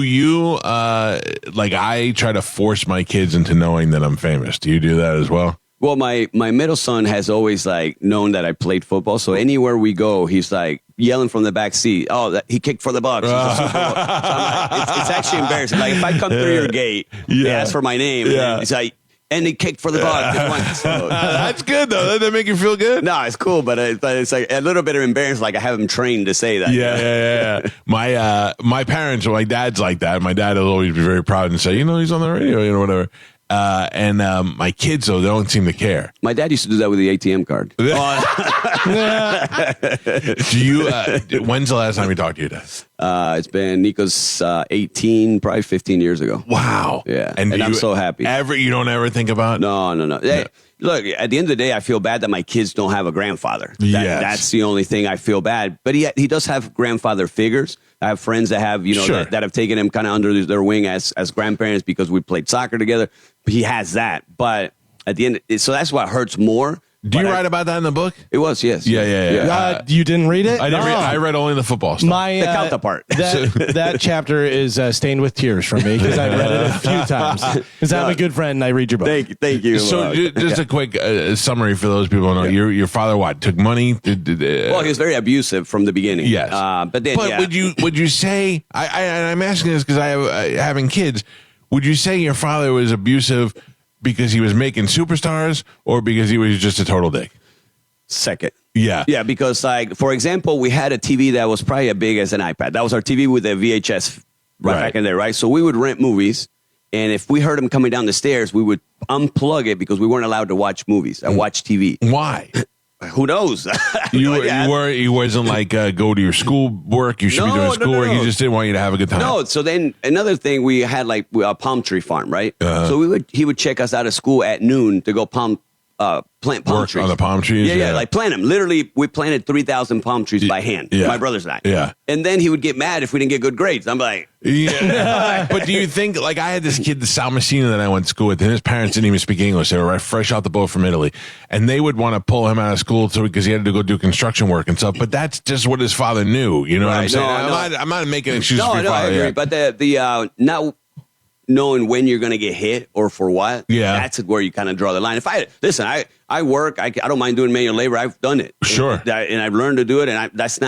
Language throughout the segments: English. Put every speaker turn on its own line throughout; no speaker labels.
You like I try to force my kids into knowing that I'm famous. Do you do that as well?
Well, my middle son has always like known that I played football. So anywhere we go, he's like yelling from the back seat. Oh, he kicked for the Bucks. So I'm like, it's actually embarrassing. Like if I come through your gate, they ask for my name. And it's like, and he kicked for the Bucks. So,
that's good though. Doesn't that make you feel good?
No, it's cool, but it's like a little bit of embarrassing. Like I have him trained to say that.
Yeah. My parents, my dad's like that. My dad will always be very proud and say, he's on the radio, whatever. And my kids, though, they don't seem to care.
My dad used to do that with the ATM card.
Do you? When's the last time you talked to your dad?
It's been Nico's 18, probably 15 years ago.
Wow.
Yeah. And I'm so happy.
You don't ever think about?
No. Hey, look, at the end of the day, I feel bad that my kids don't have a grandfather. That's the only thing I feel bad. But he does have grandfather figures. I have friends that have, that have taken him kind of under their wing as grandparents because we played soccer together. He has that. But at the end, so that's what hurts more.
Do you write about that in the book?
It was, yes.
Yeah.
You didn't read it?
I didn't read. I read only the football stuff.
The Calta part.
That chapter is stained with tears for me because I've read it a few times. Because I'm a good friend and I read your book.
Thank you.
So just a quick summary for those people who don't know. Your father took money?
Well, he was very abusive from the beginning.
Yes.
But
would you say, I'm asking this because I have having kids, would you say your father was abusive because he was making superstars or because he was just a total dick?
Second.
Yeah.
Yeah, because, like, for example, we had a TV that was probably as big as an iPad. That was our TV with a VHS back in there, right? So we would rent movies, and if we heard him coming down the stairs, we would unplug it because we weren't allowed to watch movies and watch TV.
Why?
Who knows?
You wasn't like go to your school work. You should be doing school work. He just didn't want you to have a good time.
No. So then another thing, we had like a palm tree farm, right? So he would check us out of school at noon to go plant palm trees.
On the palm trees?
Yeah, like plant them. Literally, we planted 3,000 palm trees by hand. Yeah. My brothers and I.
Yeah.
And then he would get mad if we didn't get good grades. I'm like...
Yeah. But do you think, like I had this kid, the Sal Messina that I went to school with, and his parents didn't even speak English. They were fresh out the boat from Italy. And they would want to pull him out of school because he had to go do construction work and stuff. But that's just what his father knew. You know what I'm saying? I'm not making excuses for your father.
I agree. But the not knowing when you're going to get hit or for what, that's where you kind of draw the line. If I work, I don't mind doing manual labor. I've done it.
Sure.
And I've learned to do it. And that's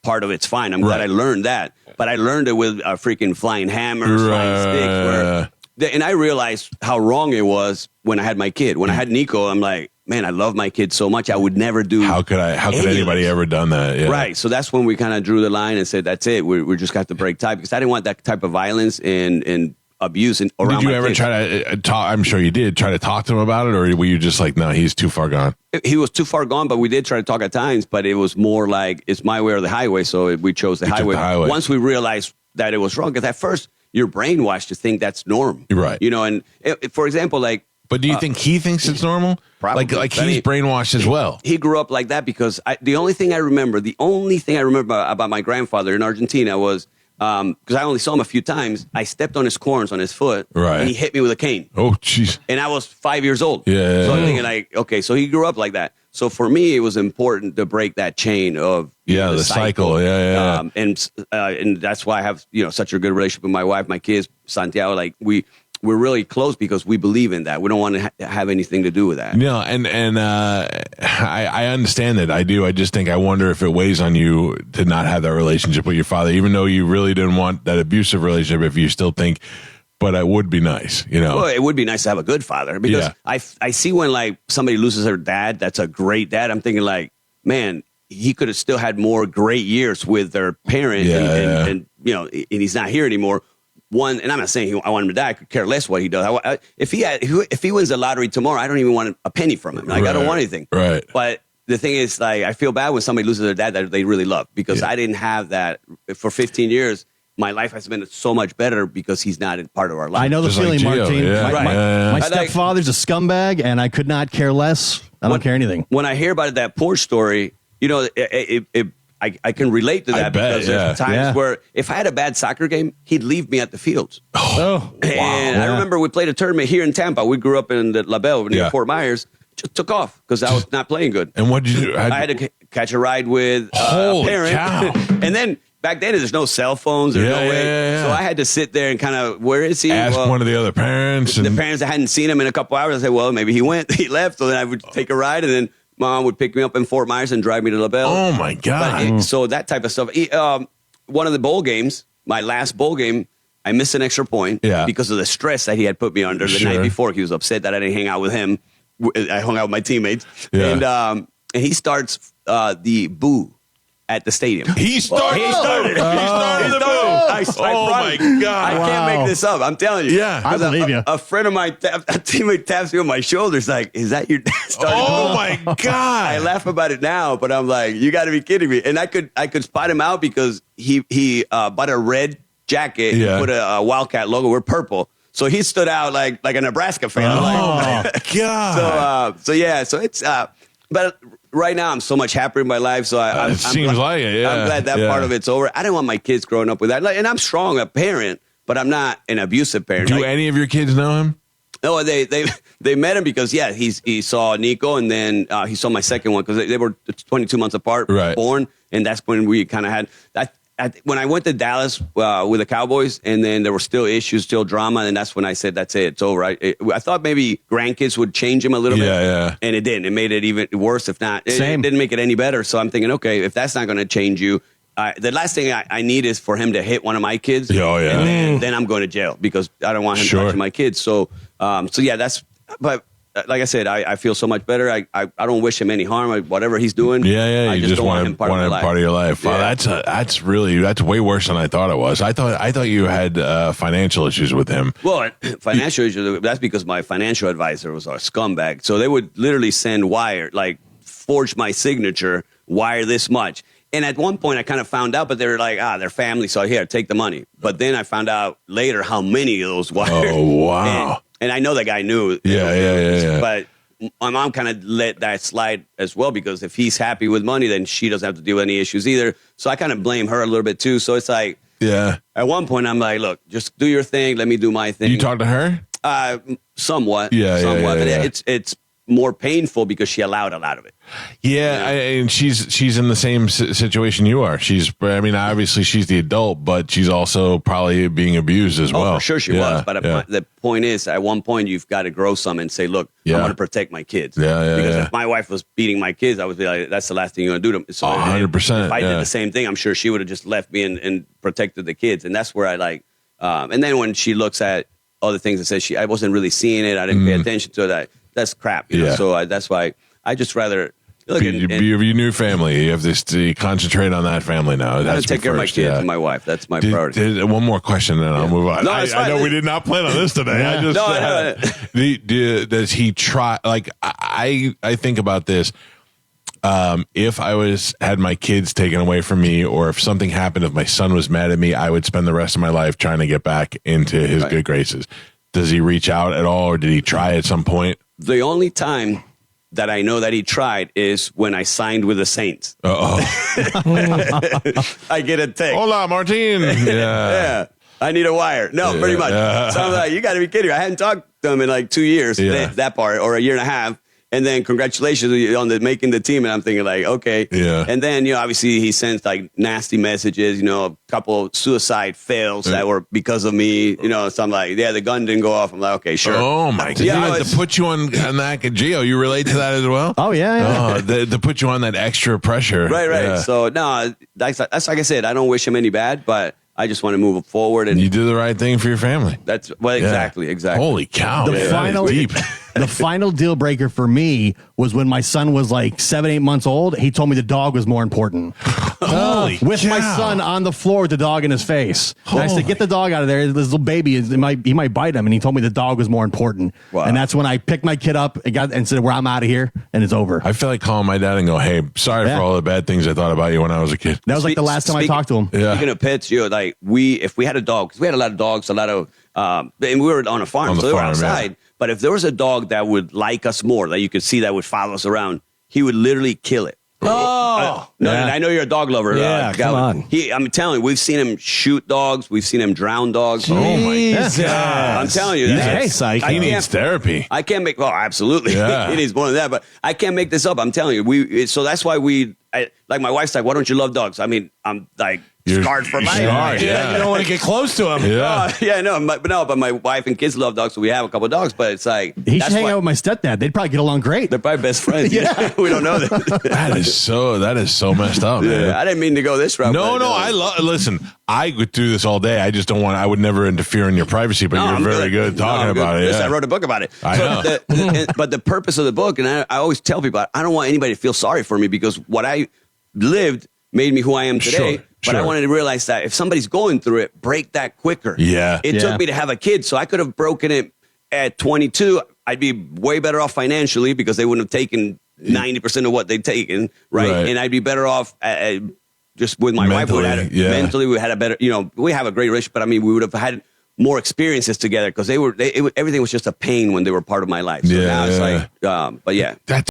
part of it's fine. I'm glad I learned that. But I learned it with freaking flying hammers, flying sticks. And I realized how wrong it was when I had my kid. When I had Nico, I'm like, man, I love my kid so much. I would never do.
How could anybody ever done that? Yeah.
Right. So that's when we kind of drew the line and said, that's it. We just got to break tie because I didn't want that type of violence and abuse around my kids. Did you ever
try to talk? I'm sure you did try to talk to him about it, or were you just like, no, he's too far gone?
He was too far gone, but we did try to talk at times. But it was more like it's my way or the highway. So we chose the highway. Once we realized that it was wrong, because at first you're brainwashed to think that's norm,
right?
And for example, like.
But do you think he thinks it's normal?
Probably.
Like he's brainwashed as well.
He grew up like that because the only thing I remember about my grandfather in Argentina was because I only saw him a few times. I stepped on his corns on his foot, and he hit me with a cane.
Oh, jeez!
And I was 5 years old.
Yeah.
So I'm thinking like, okay, so he grew up like that. So for me, it was important to break that chain of
the cycle. Yeah.
And that's why I have such a good relationship with my wife, my kids, Santiago. Like we're really close because we believe in that. We don't want to have anything to do with that.
No, and I understand that. I do. I just think I wonder if it weighs on you to not have that relationship with your father, even though you really didn't want that abusive relationship. If you still think, but it would be nice, Well,
it would be nice to have a good father because I see when like somebody loses their dad, that's a great dad. I'm thinking like, man, he could have still had more great years with their parent, and he's not here anymore. One, and I'm not saying I want him to die. I could care less what he does. If he wins the lottery tomorrow, I don't even want a penny from him. Like I don't want anything.
Right.
But the thing is, like, I feel bad when somebody loses their dad that they really love because I didn't have that for 15 years. My life has been so much better because he's not a part of our life.
I know the feeling,
like
Martin.
Yeah.
My stepfather's a scumbag, and I could not care less. I don't care anything.
When I hear about that Porsche story, I can relate to that because there's times where if I had a bad soccer game, he'd leave me at the fields. And I remember we played a tournament here in Tampa. We grew up in the La Belle near Fort Myers. Just took off because I was not playing good.
And what did you do?
I had to catch a ride with a parent.
Cow.
And then back then there's no cell phones. There's no way.
Yeah.
So I had to sit there and kind of, where is he?
Ask one of the other parents.
The parents that hadn't seen him in a couple hours, I said, well, maybe he left. So then I would take a ride, and then Mom would pick me up in Fort Myers and drive me to LaBelle.
Oh my God.
So that type of stuff. One of the bowl games, my last bowl game, I missed an extra point because of the stress that he had put me under the night before. He was upset that I didn't hang out with him. I hung out with my teammates. And he starts the boo at the stadium.
He started the boo. Oh my God.
I can't make this up. I'm telling you.
Yeah, I believe you.
A friend of mine, a teammate taps me on my shoulder. It's like, is that your dad?
Oh my God.
I laugh about it now, but I'm like, you got to be kidding me. And I could spot him out because he bought a red jacket and put a Wildcat logo. We're purple. So he stood out like a Nebraska fan.
Oh my God.
So it's but right now I'm so much happier in my life. So I'm
like it. Yeah.
I'm glad that part of it's over. I don't want my kids growing up with that. And I'm strong, a parent, but I'm not an abusive parent.
Do any of your kids know him?
No, they met him because he saw Nico, and then he saw my second one because they were 22 months apart, born, and that's when we kind of had that. When I went to Dallas with the Cowboys, and then there were still issues, still drama, and that's when I said, that's it, it's over. I thought maybe grandkids would change him a little bit, and it didn't. It made it even worse, if not. It didn't make it any better. So I'm thinking, okay, if that's not going to change you, the last thing I need is for him to hit one of my kids, and then I'm going to jail because I don't want him touching my kids. So that's, but like I said, I feel so much better. I don't wish him any harm. Whatever he's doing,
I just want him part of your life. Wow, that's way worse than I thought it was. I thought you had financial issues with him.
Well, financial issues. That's because my financial advisor was a scumbag. So they would literally send wire, like forge my signature, wire this much. And at one point, I kind of found out, but they were like, they're family, so here, take the money. But then I found out later how many of those wires.
Oh, wow.
And I know the guy knew.
Yeah.
But my mom kind of let that slide as well, because if he's happy with money, then she doesn't have to deal with any issues either. So I kind of blame her a little bit too. So it's like, at one point, I'm like, look, just do your thing. Let me do my thing.
You talk to her?
Somewhat.
Somewhat.
But it's more painful because she allowed a lot of it.
And she's in the same situation you are. Obviously she's the adult, but she's also probably being abused as well.
For sure she was. But the point is, at one point, you've got to grow some and say, look, I'm going to protect my kids. Because if my wife was beating my kids, I would be like, that's the last thing you're going to do to them. So
100%.
If I did the same thing, I'm sure she would have just left me and protected the kids. And that's where I like, and then when she looks at other things and says I wasn't really seeing it, I didn't pay attention to it, that's crap. You know? So that's why I just rather look.
Your new family. You have to concentrate on that family now.
That's take care of my kids and my wife. That's my priority.
One more question, then I'll move on.
No,
I know we did not plan on this today. Does he try? Like I think about this. If I had my kids taken away from me, or if something happened, if my son was mad at me, I would spend the rest of my life trying to get back into his good graces. Does he reach out at all, or did he try at some point?
The only time that I know that he tried is when I signed with the Saints. I get a text.
Hola, Martin.
Yeah. I need a wire. No, pretty much. So I'm like, you got to be kidding me. I hadn't talked to him in like 2 years, that part, or a year and a half. And then congratulations on making the team. And I'm thinking like, okay.
Yeah.
And then, obviously he sends like nasty messages, a couple suicide fails that were because of me, so I'm like, the gun didn't go off. I'm like, okay, sure.
Oh my God. To put you on that, Gio, you relate to that as well?
Oh yeah.
To put you on that extra pressure.
Right. Yeah. So no, that's like I said, I don't wish him any bad, but I just want to move forward. And
you do the right thing for your family.
That's exactly.
Holy cow.
The final deal breaker for me was when my son was like 7-8 months old. He told me the dog was more important. With my son on the floor with the dog in his face. And I said, get the dog out of there. This little baby, he might bite him. And he told me the dog was more important. Wow. And that's when I picked my kid up and said, well, I'm out of here. And it's over.
I feel like calling my dad and go, hey, sorry for all the bad things I thought about you when I was a kid.
That was like the last time I talked to him.
Speaking of pets, like if we had a dog, because we had a lot of dogs, and we were on a farm, so they were outside. But if there was a dog that would like us more, that you could see that would follow us around, he would literally kill it. I know you're a dog lover.
Yeah, come on.
I'm telling you, we've seen him shoot dogs. We've seen him drown dogs.
Jesus. Oh my God!
I'm telling you,
he needs therapy.
I can't make. Well, absolutely, he needs more than that. But I can't make this up. I'm telling you, so that's why like my wife's like, why don't you love dogs? I mean, I'm like,
You're
scarred for life.
scarred, yeah.
You don't want to get close to him.
Yeah.
No, but my wife and kids love dogs, so we have a couple of dogs. But it's like
He should hang out with my stepdad. They'd probably get along great.
They're probably best friends. Yeah, we don't know that.
That is so messed up, man.
Yeah, I didn't mean to go this route.
No, I listen. I could do this all day. I just don't want. I would never interfere in your privacy. But
I'm
you're very good talking about it.
Listen,
Yeah.
I wrote a book about it.
I know.
But the purpose of the book, and I always tell people, I don't want anybody to feel sorry for me because what I lived made me who I am today.
Sure,
but I
sure.
wanted to realize that if somebody's going through it, break that quicker.
Yeah.
It
Yeah.
took me to have a kid, so I could have broken it at 22. I'd be way better off financially because they wouldn't have taken 90% of what they'd taken, right? And I'd be better off just with my
Mentally,
wife.
yeah.
Mentally, we had a better, we have a great relationship, but I mean, we would have had more experiences together because everything was just a pain when they were part of my life. So
Yeah,
now it's
yeah.
like, but yeah.
That's